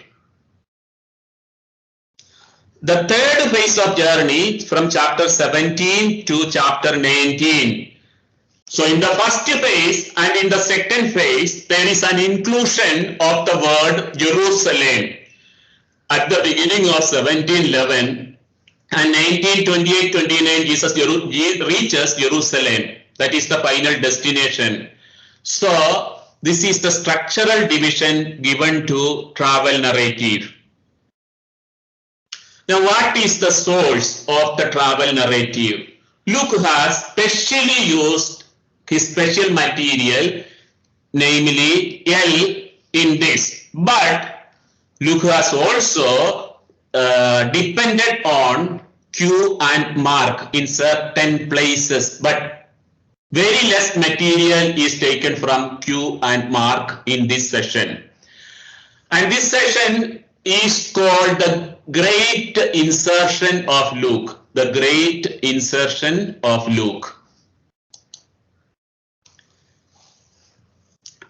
The third phase of journey from chapter 17 to chapter 19. So in the first phase and in the second phase, there is an inclusion of the word Jerusalem. At the beginning of 17:11 and 19:28-29, Jesus reaches Jerusalem. That is the final destination. So this is the structural division given to travel narrative. Now, what is the source of the travel narrative? Luke has specially used his special material, namely L, in this. But Luke has also depended on Q and Mark in certain places, but very less material is taken from Q and Mark in this session. And this session is called the Great Insertion of Luke. The Great Insertion of Luke.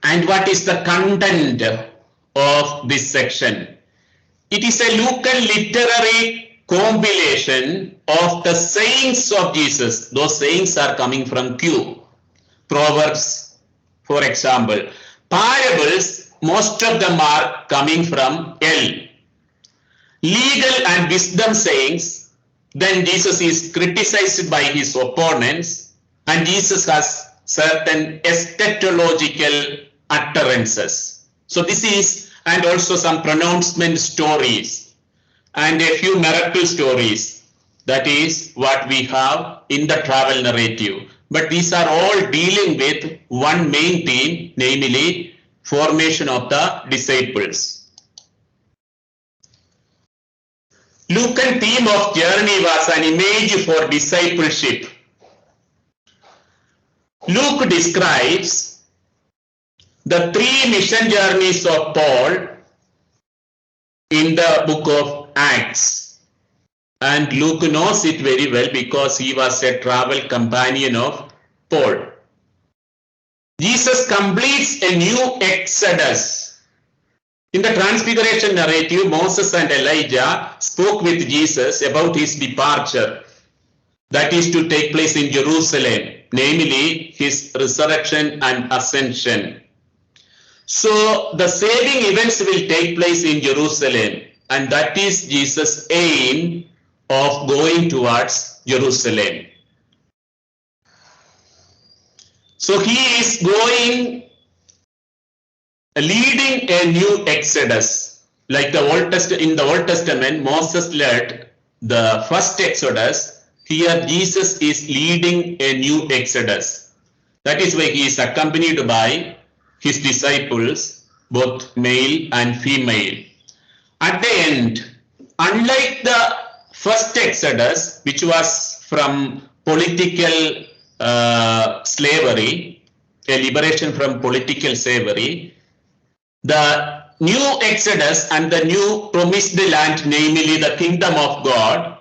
And what is the content of this section? It is a Lucan literary compilation of the sayings of Jesus. Those sayings are coming from Q. Proverbs, for example. Parables, most of them are coming from L. Legal and wisdom sayings, then Jesus is criticized by his opponents, and Jesus has certain eschatological utterances. So this is, and also some pronouncement stories and a few miracle stories. That is what we have in the travel narrative. But these are all dealing with one main theme, namely formation of the disciples. Lucan theme of journey was an image for discipleship. Luke describes the three mission journeys of Paul in the book of Acts. And Luke knows it very well because he was a travel companion of Paul. Jesus completes a new exodus. In the Transfiguration narrative, Moses and Elijah spoke with Jesus about his departure, that is to take place in Jerusalem, namely his resurrection and ascension. So the saving events will take place in Jerusalem, and that is Jesus' aim of going towards Jerusalem. So he is going, leading a new exodus. Like in the Old Testament, Moses led the first exodus. Here Jesus is leading a new exodus. That is why he is accompanied by his disciples, both male and female. At the end, unlike the first exodus, which was from political slavery, a liberation from political slavery, the new exodus and the new promised land, namely the kingdom of God,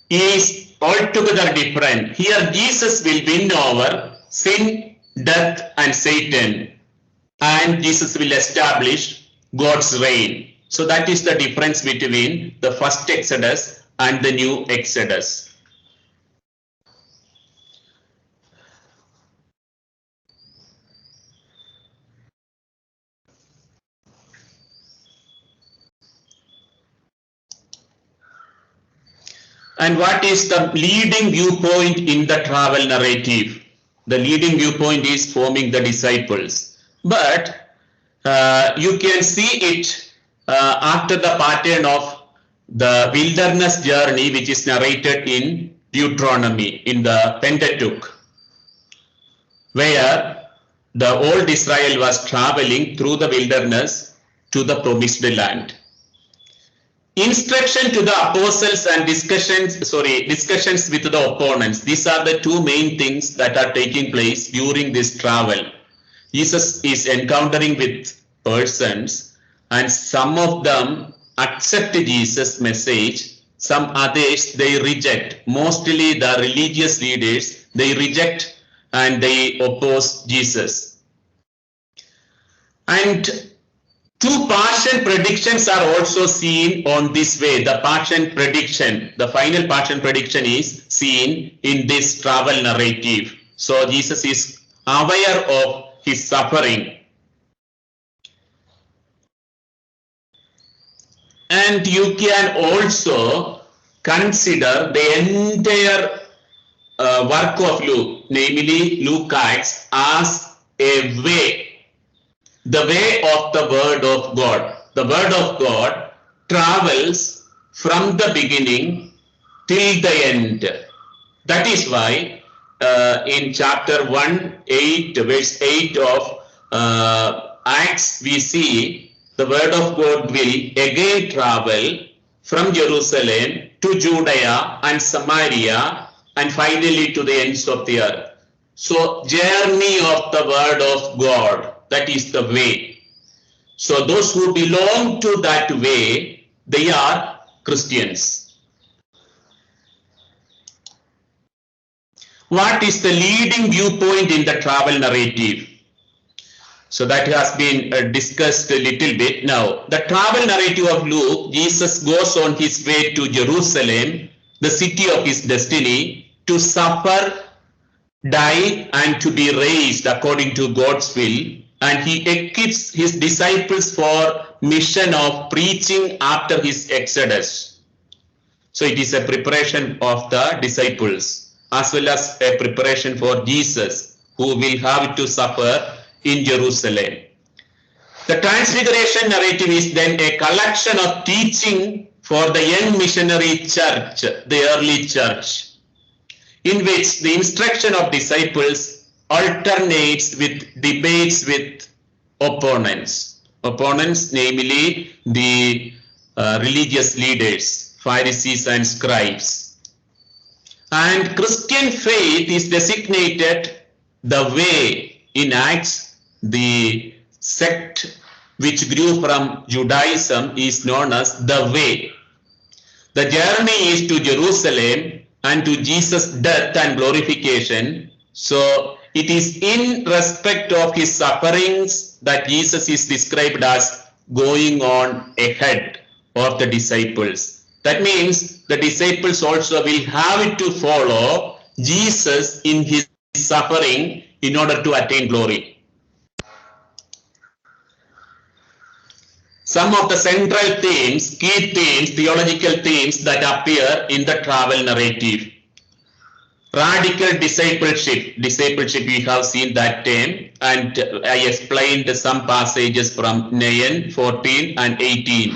is altogether different. Here Jesus will win over sin, death and Satan, and Jesus will establish God's reign. So that is the difference between the first exodus and the new exodus. And what is the leading viewpoint in the travel narrative? The leading viewpoint is forming the disciples. But you can see it after the pattern of the wilderness journey, which is narrated in Deuteronomy, in the Pentateuch, where the old Israel was traveling through the wilderness to the promised land. Instruction to the apostles and discussions with the opponents. These are the two main things that are taking place during this travel. Jesus is encountering with persons, and some of them accept Jesus' message, some others they reject. Mostly the religious leaders, they reject and they oppose Jesus. And two passion predictions are also seen on this way. The passion prediction, the final passion prediction is seen in this travel narrative. So Jesus is aware of his suffering. And you can also consider the entire work of Luke, namely Luke Acts, as a way, the way of the Word of God. The Word of God travels from the beginning till the end. That is why in chapter 1, verse 8 of Acts, we see the Word of God will again travel from Jerusalem to Judea and Samaria and finally to the ends of the earth. So, journey of the Word of God, that is the way. So, those who belong to that way, they are Christians. What is the leading viewpoint in the travel narrative? So that has been discussed a little bit. Now, the travel narrative of Luke, Jesus goes on his way to Jerusalem, the city of his destiny, to suffer, die, and to be raised according to God's will. And he equips his disciples for mission of preaching after his exodus. So it is a preparation of the disciples as well as a preparation for Jesus, who will have to suffer in Jerusalem. The Transfiguration narrative is then a collection of teaching for the young missionary church, the early church, in which the instruction of disciples alternates with debates with opponents. Opponents, namely the religious leaders, Pharisees and scribes. And Christian faith is designated the way in Acts. The sect which grew from Judaism is known as the way. The journey is to Jerusalem and to Jesus' death and glorification. So it is in respect of his sufferings that Jesus is described as going on ahead of the disciples. That means the disciples also will have to follow Jesus in his suffering in order to attain glory. Some of the central themes, key themes, theological themes that appear in the travel narrative. Radical discipleship. Discipleship, we have seen that term, and I explained some passages from 9, 14 and 18.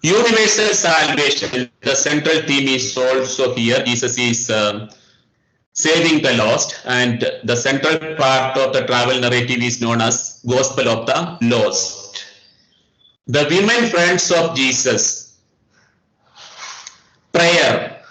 Universal salvation, the central theme is also here. Jesus is saving the lost, and the central part of the travel narrative is known as Gospel of the Lost. The women friends of Jesus. Prayer.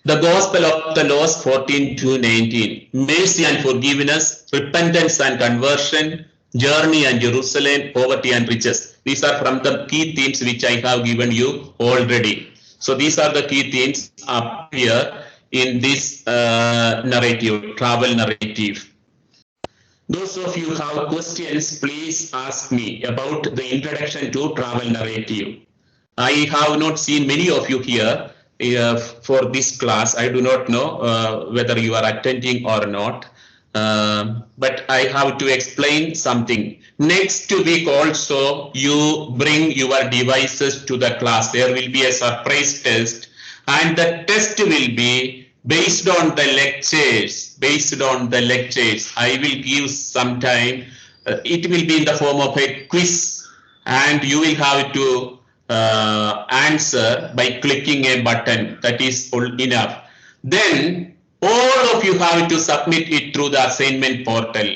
The Gospel of the Lost 14 to 19. Mercy and forgiveness, repentance and conversion, journey and Jerusalem, poverty and riches. These are from the key themes which I have given you already. So these are the key themes up here in this narrative, travel narrative. Those of you who have questions, please ask me about the introduction to travel narrative. I have not seen many of you here for this class. I do not know whether you are attending or not, but I have to explain something. Next week also, you bring your devices to the class. There will be a surprise test, and the test will be based on the lectures. I will give some time. It will be in the form of a quiz, and you will have to answer by clicking a button. That is enough. Then all of you have to submit it through the assignment portal,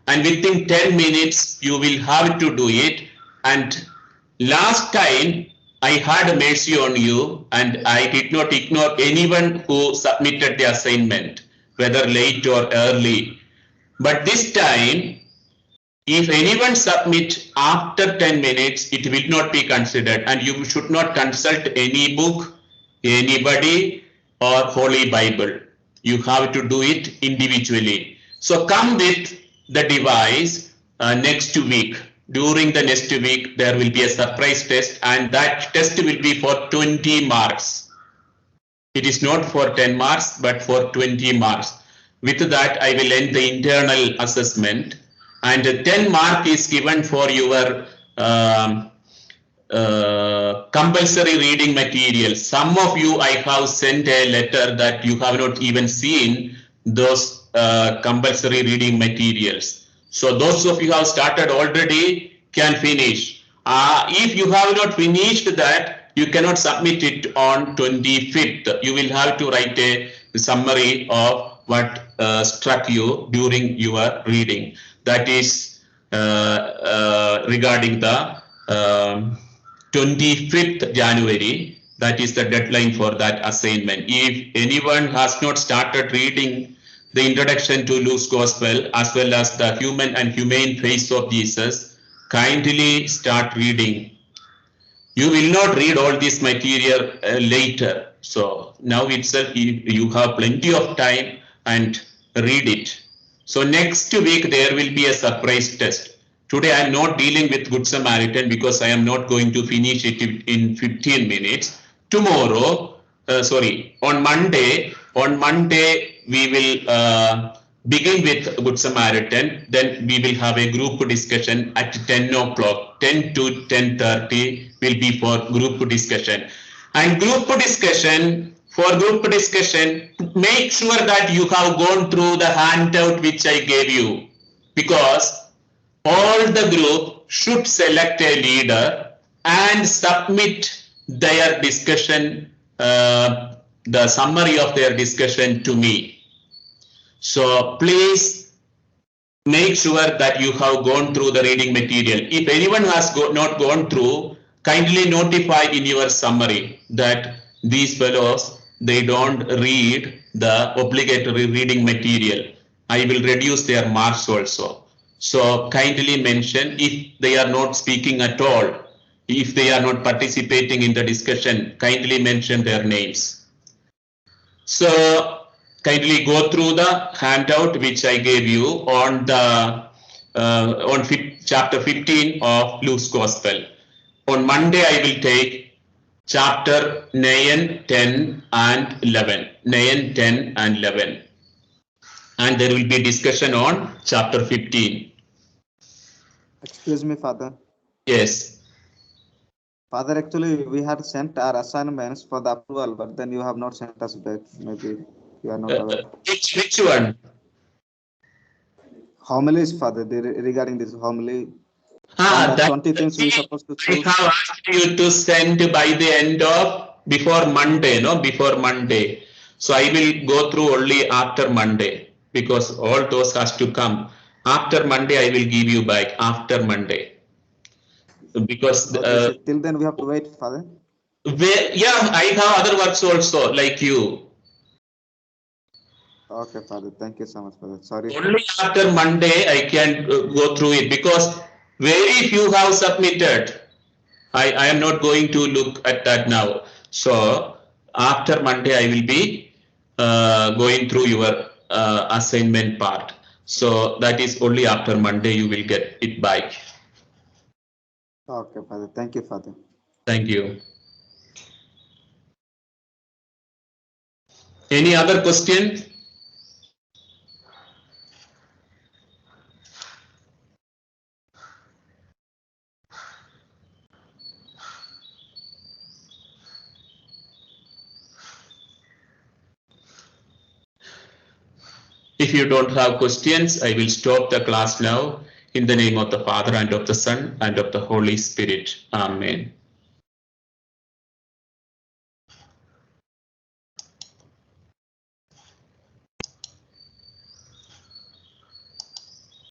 and within 10 minutes you will have to do it. And last time I had mercy on you, and I did not ignore anyone who submitted the assignment, whether late or early. But this time If anyone submit after 10 minutes, it will not be considered, and you should not consult any book, anybody, or Holy Bible. You have to do it individually. So come with the device next week. During the next week, there will be a surprise test, and that test will be for 20 marks. It is not for 10 marks, but for 20 marks. With that, I will end the internal assessment, and 10 mark is given for your compulsory reading material. Some of you, I have sent a letter that you have not even seen those compulsory reading materials. So those of you who have started already can finish. If you have not finished that, you cannot submit it on 25th. You will have to write a summary of what struck you during your reading. That is regarding the 25th January. That is the deadline for that assignment. If anyone has not started reading the introduction to Luke's Gospel as well as the human and humane face of Jesus, kindly start reading. You will not read all this material later. So now itself you have plenty of time and read it. So next week there will be a surprise test. Today I am not dealing with Good Samaritan because I am not going to finish it in 15 minutes. Tomorrow, on Monday we will begin with Good Samaritan. Then we will have a group discussion at 10 o'clock. 10 to 10:30 will be for group discussion. And for group discussion, make sure that you have gone through the handout which I gave you, because all the group should select a leader and submit their discussion, the summary of their discussion to me. So please make sure that you have gone through the reading material. If anyone has not gone through, kindly notify in your summary that these fellows, they don't read the obligatory reading material. I will reduce their marks also. So kindly mention if they are not speaking at all, if they are not participating in the discussion, kindly mention their names. So kindly go through the handout which I gave you on the chapter 15 of Luke's Gospel. On Monday I will take chapter 9, 10 and 11. 9, 10 and 11. And there will be discussion on chapter 15. Excuse me, Father. Yes. Father, actually, we had sent our assignments for the approval, but then you have not sent us back. Maybe you are not aware. Which one? Homilies, Father, regarding this homily. That 20 things we supposed to choose. I have asked you to send by the end of before Monday, before Monday. So I will go through only after Monday, because all those has to come. After Monday, I will give you back after Monday. Because so till then we have to wait, Father. I have other works also like you. Okay, Father. Thank you so much, Father. Sorry. Only after Monday I can go through it, because very few have submitted. I am not going to look at that now. So after Monday I will be going through your assignment part. So that is only after Monday you will get it back. Okay, Father. Thank you, Father. Thank you. Any other question? If you don't have questions, I will stop the class now. In the name of the Father, and of the Son, and of the Holy Spirit. Amen.